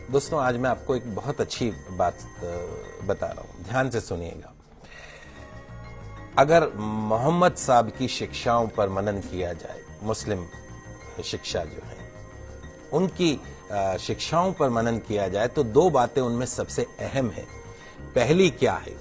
दोस्तों, आज मैं आपको एक बहुत अच्छी बात बता रहा हूं, ध्यान से सुनिएगा। अगर मोहम्मद साहब की शिक्षाओं पर मनन किया जाए, मुस्लिम शिक्षा जो है उनकी शिक्षाओं पर मनन किया जाए तो दो बातें उनमें सबसे अहम है। पहली क्या है,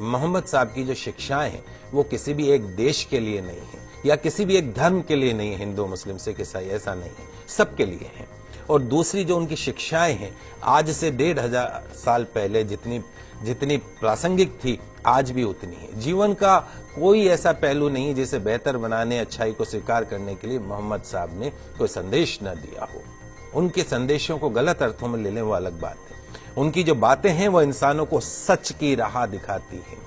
मोहम्मद साहब की जो शिक्षाएं हैं वो किसी भी एक देश के लिए नहीं है या किसी भी एक धर्म के लिए नहीं है, हिंदू मुस्लिम सिख ईसाई, ऐसा नहीं है, सबके लिए है। और दूसरी जो उनकी शिक्षाएं हैं, आज से 1500 साल पहले जितनी प्रासंगिक थी आज भी उतनी है। जीवन का कोई ऐसा पहलू नहीं जिसे बेहतर बनाने, अच्छाई को स्वीकार करने के लिए मोहम्मद साहब ने कोई संदेश न दिया हो। उनके संदेशों को गलत अर्थों में ले लें वो अलग बात है। उनकी जो बातें हैं वो इंसानों को सच की राह दिखाती हैं।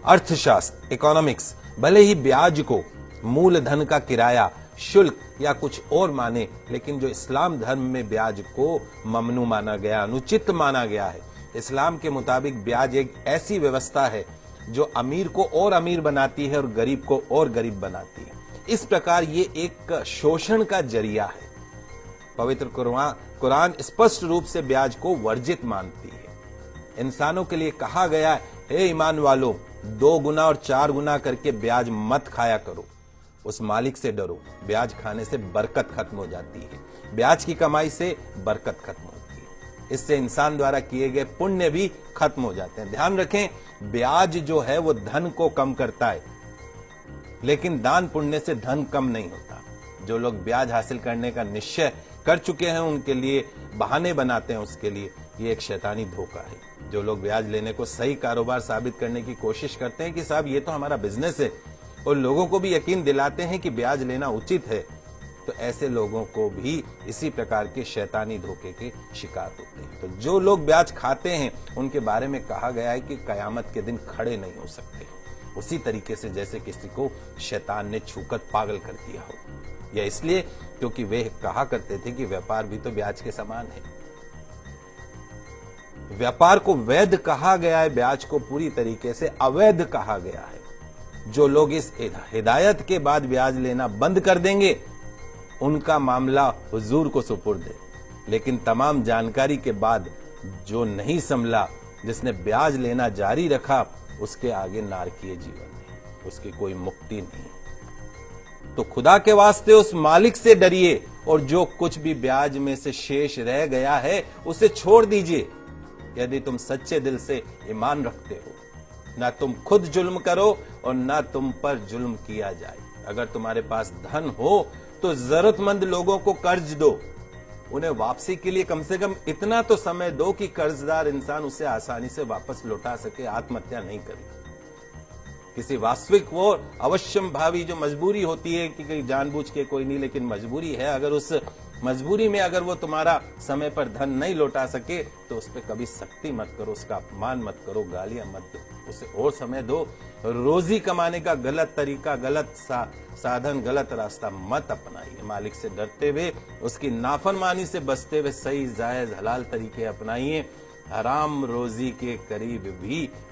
अर्थशास्त्र, इकोनॉमिक्स भले ही ब्याज को मूलधन का किराया, शुल्क या कुछ और माने, लेकिन जो इस्लाम धर्म में ब्याज को ममनू माना गया, अनुचित माना गया है। इस्लाम के मुताबिक ब्याज एक ऐसी व्यवस्था है जो अमीर को और अमीर बनाती है और गरीब को और गरीब बनाती है। इस प्रकार ये एक शोषण का जरिया है। पवित्र कुरान स्पष्ट रूप से ब्याज को वर्जित मानती है। इंसानों के लिए कहा गया है, हे ईमान वालों, 2 गुना और 4 गुना करके ब्याज मत खाया करो, उस मालिक से डरो। ब्याज खाने से बरकत खत्म हो जाती है, ब्याज की कमाई से बरकत खत्म होती है, इससे इंसान द्वारा किए गए पुण्य भी खत्म हो जाते हैं। ध्यान रखें, ब्याज जो है वो धन को कम करता है, लेकिन दान पुण्य से धन कम नहीं होता। जो लोग ब्याज हासिल करने का निश्चय कर चुके हैं उनके लिए बहाने बनाते हैं, उसके लिए ये एक शैतानी धोखा है। जो लोग ब्याज लेने को सही कारोबार साबित करने की कोशिश करते हैं कि साहब ये तो हमारा बिजनेस है, और लोगों को भी यकीन दिलाते हैं कि ब्याज लेना उचित है, तो ऐसे लोगों को भी इसी प्रकार के शैतानी धोखे के शिकार होते हैं। तो जो लोग ब्याज खाते हैं उनके बारे में कहा गया है कि कयामत के दिन खड़े नहीं हो सकते, उसी तरीके से जैसे किसी को शैतान ने छूकर पागल कर दिया हो। यह इसलिए क्योंकि वे कहा करते थे कि व्यापार भी तो ब्याज के समान है। व्यापार को वैध कहा गया है, ब्याज को पूरी तरीके से अवैध कहा गया है। जो लोग इस हिदायत के बाद ब्याज लेना बंद कर देंगे उनका मामला हुजूर को सुपुर्द है, लेकिन तमाम जानकारी के बाद जो नहीं संभला, जिसने ब्याज लेना जारी रखा, उसके आगे नारकीय जीवन है, उसकी कोई मुक्ति नहीं। तो खुदा के वास्ते उस मालिक से डरिए और जो कुछ भी ब्याज में से शेष रह गया है उसे छोड़ दीजिए। यदि तुम सच्चे दिल से ईमान रखते हो, ना तुम खुद जुल्म करो और ना तुम पर जुल्म किया जाए। अगर तुम्हारे पास धन हो तो जरूरतमंद लोगों को कर्ज दो, उन्हें वापसी के लिए कम से कम इतना तो समय दो कि कर्जदार इंसान उसे आसानी से वापस लौटा सके, आत्महत्या नहीं करे। किसी वास्तविक वो अवश्यम भावी जो मजबूरी होती है कि जानबूझ के कोई नहीं, लेकिन मजबूरी है, अगर उस मजबूरी में अगर वो तुम्हारा समय पर धन नहीं लौटा सके तो उस पर कभी सख्ती मत करो, उसका अपमान मत करो, गालियां मत दो, उसे और समय दो। रोजी कमाने का गलत तरीका, गलत साधन, गलत रास्ता मत अपनाइए। मालिक से डरते हुए, उसकी नाफरमानी से बचते हुए सही जायज हलाल तरीके अपनाइए। हराम रोजी के करीब भी